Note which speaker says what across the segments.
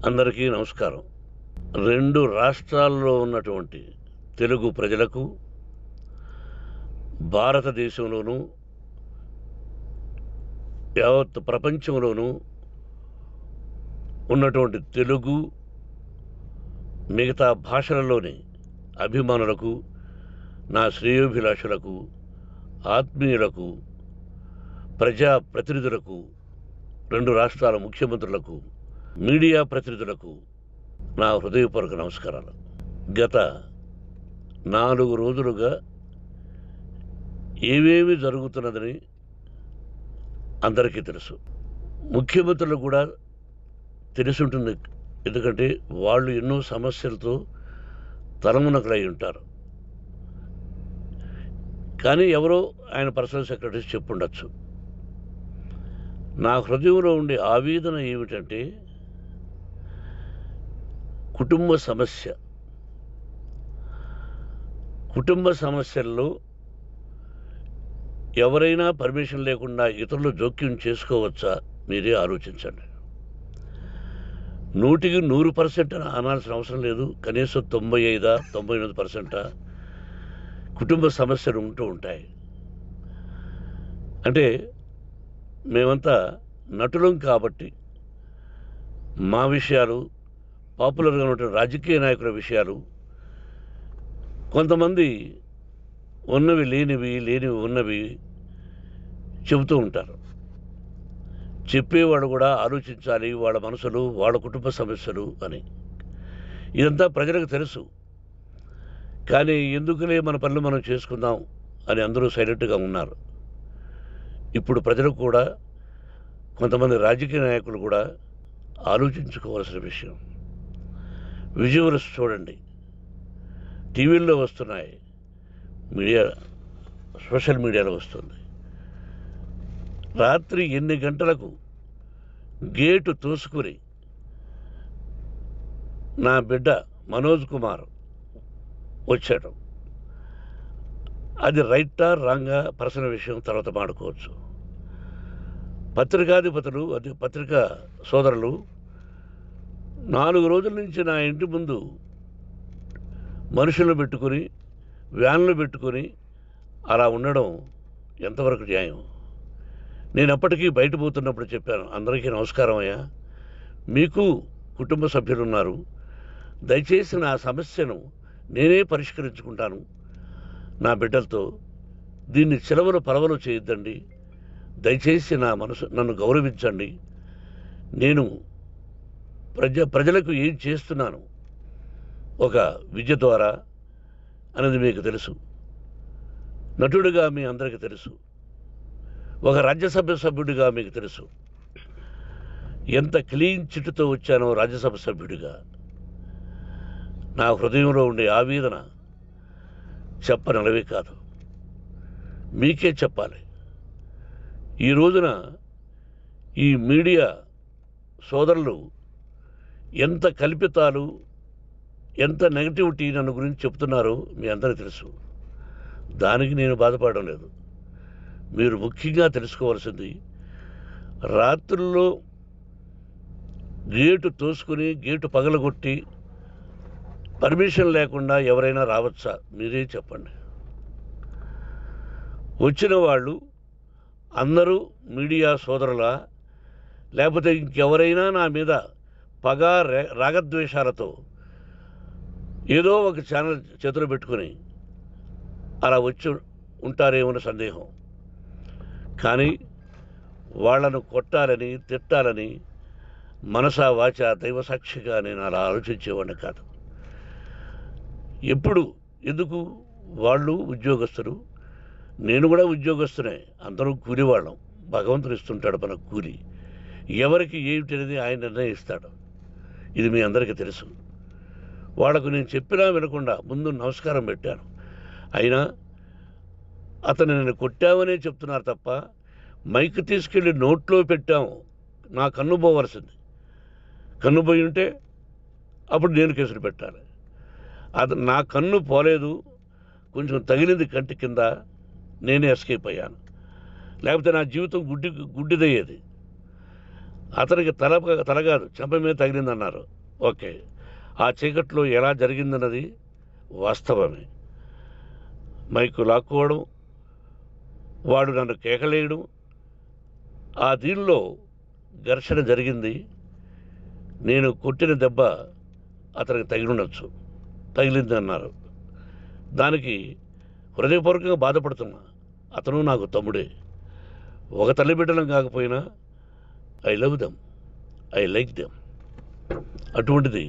Speaker 1: అందరికీ నమస్కారం. 2 రాష్ట్రాల్లో ఉన్నటువంటి తెలుగు ప్రజలకు, భారతదేశంలోనూ, యావత్ ప్రపంచంలోనూ ఉన్నటువంటి తెలుగు, మిగతా భాషలలోని అభిమానులకు, నా శ్రేయోభిలాషులకు, ఆత్మీయులకు, ప్రజా ప్రతినిధులకు, 2 రాష్ట్రాల ముఖ్యమంత్రులకు, మీడియా ప్రతినిధులకు నా హృదయపూర్వక నమస్కారాలు. గత 4 రోజులుగా ఏవేమి జరుగుతున్నదని అందరికీ తెలుసు. ముఖ్యమంత్రులకు కూడా తెలుసుంటుంది. ఎందుకంటే వాళ్ళు ఎన్నో సమస్యలతో తలమునకలై ఉంటారు. కానీ ఎవరో ఆయన పర్సనల్ సెక్రటరీస్ చెప్పుండొచ్చు. నా హృదయంలో ఉండే ఆవేదన ఏమిటంటే, కుటుంబ సమస్యల్లో ఎవరైనా పర్మిషన్ లేకుండా ఇతరులు జోక్యం చేసుకోవచ్చా? మీరే ఆలోచించండి. 100% అనాల్సిన అవసరం లేదు. కనీసం 95-99% కుటుంబ సమస్యలు ఉంటూ ఉంటాయి. అంటే మేమంతా నటులం కాబట్టి మా విషయాలు, పాపులర్గా ఉన్నటువంటి రాజకీయ నాయకుల విషయాలు, కొంతమంది ఉన్నవి లేనివి, లేనివి ఉన్నవి చెబుతూ ఉంటారు. చెప్పేవాడు కూడా ఆలోచించాలి, వాళ్ళ మనసులు, వాళ్ళ కుటుంబ సమస్యలు అని. ఇదంతా ప్రజలకు తెలుసు. కానీ ఎందుకులే మన పనులు మనం చేసుకుందాం అని అందరూ సైలెంట్గా ఉన్నారు. ఇప్పుడు ప్రజలకు కూడా, కొంతమంది రాజకీయ నాయకులు కూడా ఆలోచించుకోవాల్సిన విషయం. విజువల్స్ చూడండి, టీవీల్లో వస్తున్నాయి, సోషల్ మీడియాలో వస్తుంది. రాత్రి 8 గంటలకు గేటు తోసుకుని నా బిడ్డ మనోజ్ కుమార్ వచ్చాడు. అది రైటా రాంగా పర్సనల్ విషయం, తర్వాత మాడుకోవచ్చు. పత్రికాధిపతులు, అది పత్రికా సోదరులు 4 రోజుల నుంచి నా ఇంటి ముందు మనుషులను పెట్టుకుని, వ్యాన్లు పెట్టుకుని అలా ఉండడం ఎంతవరకు న్యాయం? నేను అప్పటికీ బయట పోతున్నప్పుడు చెప్పాను, అందరికీ నమస్కారం అయ్యా, మీకు కుటుంబ సభ్యులు ఉన్నారు, దయచేసి నా సమస్యను నేనే పరిష్కరించుకుంటాను నా బిడ్డలతో, దీన్ని చిలవలు పలవలు చేయొద్దండి, దయచేసి నన్ను గౌరవించండి, నేను ప్రజలకు ఏం చేస్తున్నాను ఒక విద్య ద్వారా అనేది మీకు తెలుసు. నటుడిగా మీ అందరికీ తెలుసు. ఒక రాజ్యసభ సభ్యుడిగా మీకు తెలుసు. ఎంత క్లీన్ చిట్టుతో వచ్చానో రాజ్యసభ సభ్యుడిగా. నా హృదయంలో ఉండే ఆవేదన చెప్పనలవే కాదు, మీకే చెప్పాలి. ఈ రోజున ఈ మీడియా సోదరులు ఎంత కల్పితాలు, ఎంత నెగటివిటీ నన్ను గురించి చెప్తున్నారో మీ అందరికీ తెలుసు. దానికి నేను బాధపడడం లేదు. మీరు ముఖ్యంగా తెలుసుకోవాల్సింది, రాత్రుల్లో గేటు తోసుకుని, గేటు పగలగొట్టి పర్మిషన్ లేకుండా ఎవరైనా రావచ్చా? మీరే చెప్పండి. వచ్చిన వాళ్ళు అందరూ మీడియా సోదరులా, లేకపోతే ఇంకెవరైనా నా మీద పగ, రాగద్వేషాలతో ఏదో ఒక ఛానల్ చేతులు పెట్టుకుని అలా వచ్చి ఉంటారేమో సందేహం. కానీ వాళ్లను కొట్టాలని, తిట్టాలని మనసా వాచ దైవ సాక్షిగా నేను అలా ఆలోచించేవాడిని కాదు. ఎందుకు? వాళ్ళు ఉద్యోగస్తులు, నేను కూడా ఉద్యోగస్తునే, అందరూ కూలివాళ్ళం. భగవంతుడు ఇస్తుంటాడు మనకు కూలి. ఎవరికి ఏమిటి అనేది ఆయన నిర్ణయిస్తాడు. ఇది మీ అందరికీ తెలుసు. వాళ్లకు నేను చెప్పినా వినకుండా ముందు నమస్కారం పెట్టాను. అయినా అతను నేను కొట్టామనే చెప్తున్నారు తప్ప, మైక్ తీసుకెళ్ళి నోట్లో పెట్టాము, నా కన్ను పోవలసింది. కన్ను పోయి ఉంటే అప్పుడు నేను కేసులు పెట్టాలి. అది నా కన్ను పోలేదు, కొంచెం తగిలింది కంటి కింద, నేనే ఎస్కేప్ అయ్యాను. లేకపోతే నా జీవితం గుడ్డిదయ్యేది. అతనికి తల కాదు చెంప మీద తగిలిందన్నారు. ఓకే, ఆ చీకట్లో ఎలా జరిగిందన్నది వాస్తవమే. మైకు లాక్కోవడం, వాడు నన్ను కేకలేయడం, ఆ దీనిలో ఘర్షణ జరిగింది. నేను కొట్టిన దెబ్బ అతనికి తగిలింది అన్నారు. దానికి హృదయపూర్వకంగా బాధపడుతున్నా. అతను నాకు తమ్ముడే. ఒక తల్లి బిడ్డలం కాకపోయినా I love them, I like them. అటువంటిది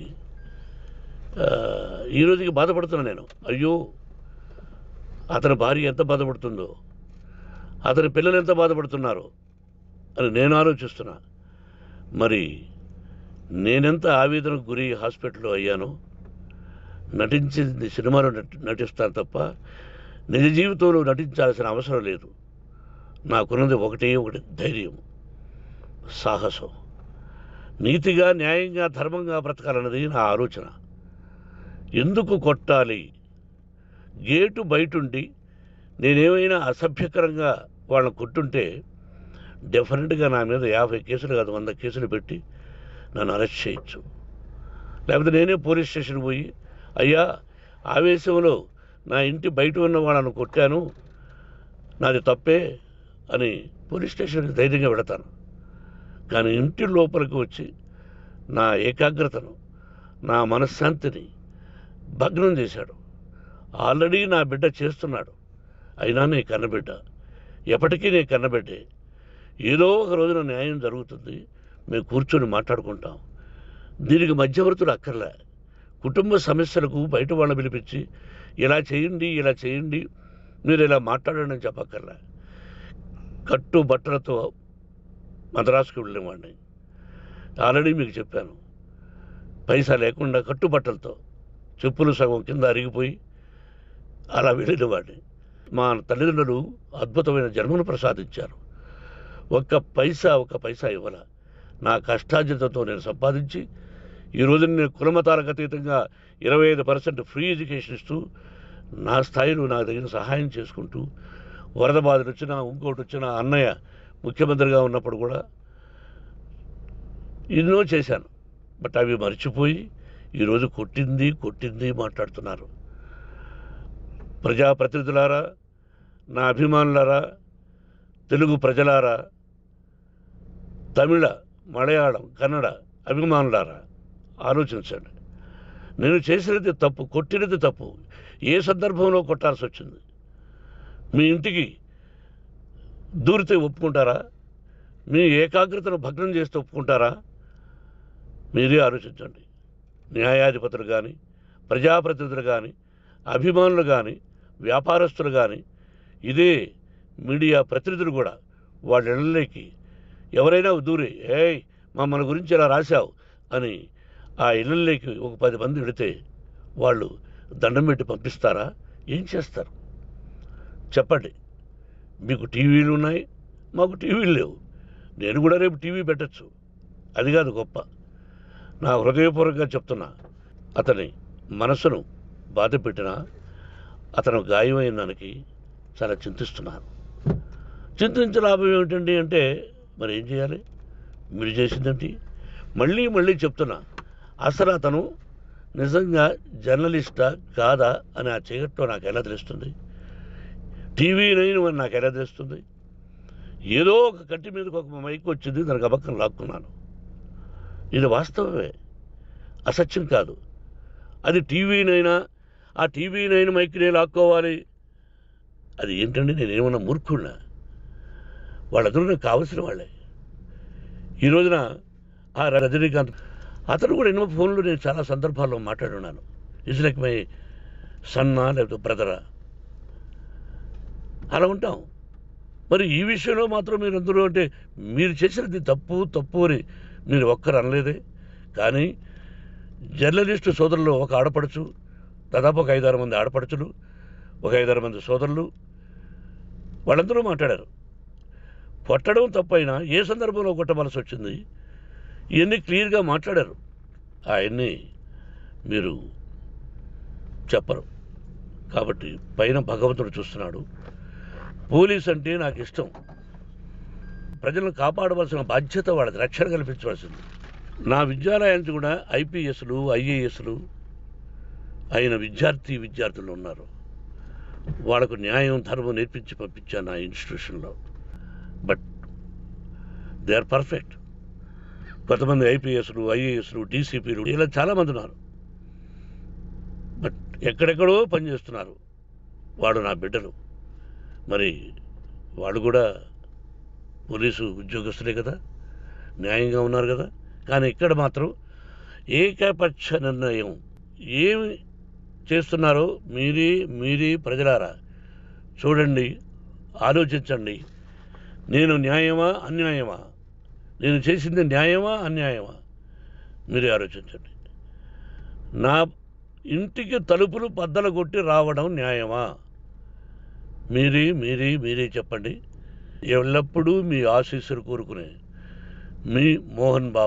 Speaker 1: ఈ రోజుకి బాధపడుతున్నా నేను. అయ్యో, అతని భార్య ఎంత బాధపడుతుందో, అతని పిల్లలు ఎంత బాధపడుతున్నారో అని నేను ఆలోచిస్తున్నా. మరి నేనెంత ఆవేదనకు గురి హాస్పిటల్లో అయ్యానో. నటించింది సినిమాలో నటిస్తాను తప్ప నిజ జీవితంలో నటించాల్సిన అవసరం లేదు. నాకున్నది ఒకటి ధైర్యం, సాహసం. నీతిగా, న్యాయంగా, ధర్మంగా బ్రతకాలన్నది నా ఆలోచన. ఎందుకు కొట్టాలి? గేటు బయటుండి నేనేమైనా అసభ్యకరంగా వాళ్ళని కొట్టుంటే డెఫినెట్గా నా మీద 50 కేసులు కాదు 100 కేసులు పెట్టి నన్ను అరెస్ట్ చేయొచ్చు. లేకపోతే నేనే పోలీస్ స్టేషన్ పోయి, అయ్యా, ఆవేశంలో నా ఇంటి బయట ఉన్న వాళ్ళను కొట్టాను, నాది తప్పే అని పోలీస్ స్టేషన్కి ధైర్యంగా పెడతాను. కానీ ఇంటి లోపలికి వచ్చి నా ఏకాగ్రతను, నా మనశ్శాంతిని భగ్నం చేశాడు. ఆల్రెడీ నా బిడ్డ చేస్తున్నాడు. అయినా నీ కన్నబిడ్డ, ఎప్పటికీ నీ కన్నబిడ్డే. ఏదో ఒక రోజున న్యాయం జరుగుతుంది, మేము కూర్చొని మాట్లాడుకుంటాం. దీనికి మధ్యవర్తులు అక్కర్లే. కుటుంబ సమస్యలకు బయట వాళ్ళని పిలిపించి ఇలా చేయండి, మీరు ఇలా మాట్లాడండి అని చెప్పక్కర్లే. కట్టు బట్టలతో మద్రాసుకు వెళ్ళేవాడిని. ఆల్రెడీ మీకు చెప్పాను. పైసా లేకుండా కట్టుబట్టలతో, చెప్పులు సగం కింద అరిగిపోయి అలా వెళ్ళినవాడిని. మా తల్లిదండ్రులు అద్భుతమైన జన్మను ప్రసాదించారు. ఒక్క పైసా ఇవ్వాల. నా కష్టార్జితంతో నేను సంపాదించి ఈరోజు నేను కులమతాలకు అతీతంగా 25% ఫ్రీ ఎడ్యుకేషన్ ఇస్తూ, నా స్థాయిలో నాకు తగిన సహాయం చేసుకుంటూ, వరద బాధలు వచ్చినా, ఇంకోటి వచ్చినా, అన్నయ్య ముఖ్యమంత్రిగా ఉన్నప్పుడు కూడా ఎన్నో చేశాను. బట్ అవి మర్చిపోయి ఈరోజు కొట్టింది మాట్లాడుతున్నారు. ప్రజాప్రతినిధులారా, నా అభిమానులారా, తెలుగు ప్రజలారా, తమిళ, మలయాళం, కన్నడ అభిమానులారా, ఆలోచించండి. నేను చేసినది తప్పు, కొట్టినది తప్పు. ఏ సందర్భంలో కొట్టాల్సి వచ్చింది? మీ ఇంటికి దూరితే ఒప్పుకుంటారా? మీ ఏకాగ్రతను భగ్నం చేస్తే ఒప్పుకుంటారా? మీరే ఆలోచించండి. న్యాయాధిపతులు కానీ, ప్రజాప్రతినిధులు కానీ, అభిమానులు కానీ, వ్యాపారస్తులు కానీ, ఇదే మీడియా ప్రతినిధులు కూడా వాళ్ళ ఇళ్ళలోకి ఎవరైనా దూరి, ఏయ్ మమ్మల్ని గురించి ఇలా రాశావు అని ఆ ఇళ్ళల్లోకి ఒక 10 మంది వెళితే వాళ్ళు దండం పెట్టి పంపిస్తారా? ఏం చేస్తారు చెప్పండి? మీకు టీవీలు ఉన్నాయి, మాకు టీవీలు లేవు. నేను కూడా రేపు టీవీ పెట్టచ్చు. అది కాదు గొప్ప. నా హృదయపూర్వకంగా చెప్తున్నా. అతని మనసును బాధ పెట్టినా, అతను గాయమైన దానికి చాలా చింతిస్తున్నాను. చింతించే లాభం ఏమిటండి అంటే, మరి ఏం చేయాలి? మీరు చేసిందంటే మళ్ళీ చెప్తున్నా. అసలు అతను నిజంగా జర్నలిస్టా కాదా అని ఆ చీకట్లో నాకు ఎలా తెలుస్తుంది? టీవీ 9 అని నాకు ఎలా తెలుస్తుంది? ఏదో ఒక కంటి మీదకి ఒక మైక్ వచ్చింది, దానికి అబక్కం లాక్కున్నాను. ఇది వాస్తవమే, అసత్యం కాదు. అది టీవీ 9, ఆ టీవీ 9 మైక్నే లాక్కోవాలి. అది ఏంటండి? నేనేమన్నా మూర్ఖుడినా? వాళ్ళందరూ నాకు కావలసిన వాళ్ళే. ఈ రోజున ఆ రజనీకాంత్, అతను కూడా ఎన్నో ఫోన్లు నేను చాలా సందర్భాల్లో మాట్లాడున్నాను. ఇట్స్ లైక్ మై సన్నా, లేకపోతే బ్రదరా, అలా ఉంటాం. మరి ఈ విషయంలో మాత్రం మీరు అందరూ అంటే మీరు చేసినది తప్పు అని మీరు ఒక్కరు అనలేదే. కానీ జర్నలిస్టు సోదరులు, ఒక ఆడపడుచు, దాదాపు ఒక 5-6 మంది ఆడపడుచులు, ఒక 5-6 మంది సోదరులు, వాళ్ళందరూ మాట్లాడారు. కొట్టడం తప్పైనా ఏ సందర్భంలో కొట్టవలసి వచ్చింది, ఇవన్నీ క్లియర్గా మాట్లాడారు. అవన్నీ మీరు చెప్పరు. కాబట్టి పైన భగవంతుడు చూస్తున్నాడు. పోలీస్ అంటే నాకు ఇష్టం. ప్రజలను కాపాడవలసిన బాధ్యత వాళ్ళది, రక్షణ కల్పించవలసింది. నా విద్యాలయానికి కూడా ఐపీఎస్లు ఐఏఎస్లు అయిన విద్యార్థులు ఉన్నారు. వాళ్ళకు న్యాయం ధర్మం నేర్పించి పంపించాను నా ఇన్స్టిట్యూషన్లో. But they are perfect. కొంతమంది ఐపీఎస్లు ఐఏఎస్లు డీసీపీలు ఇలా చాలామంది ఉన్నారు. బట్ ఎక్కడెక్కడో పనిచేస్తున్నారు. వాడు నా బిడ్డలు, మరి వాళ్ళు కూడా పోలీసు ఉద్యోగస్తులే కదా, న్యాయంగా ఉన్నారు కదా. కానీ ఇక్కడ మాత్రం ఏకపక్ష నిర్ణయం ఏమి చేస్తున్నారో మీరే ప్రజలారా చూడండి, ఆలోచించండి. నేను న్యాయమా అన్యాయమా, నేను చేసింది న్యాయమా అన్యాయమా, మీరే ఆలోచించండి. నా ఇంటికి తలుపులు బద్దలు కొట్టి రావడం న్యాయమా, మీరే చెప్పండి. ఎల్లప్పుడూ మీ ఆశీస్సులు కోరుకునే మీ మోహన్ బాబు.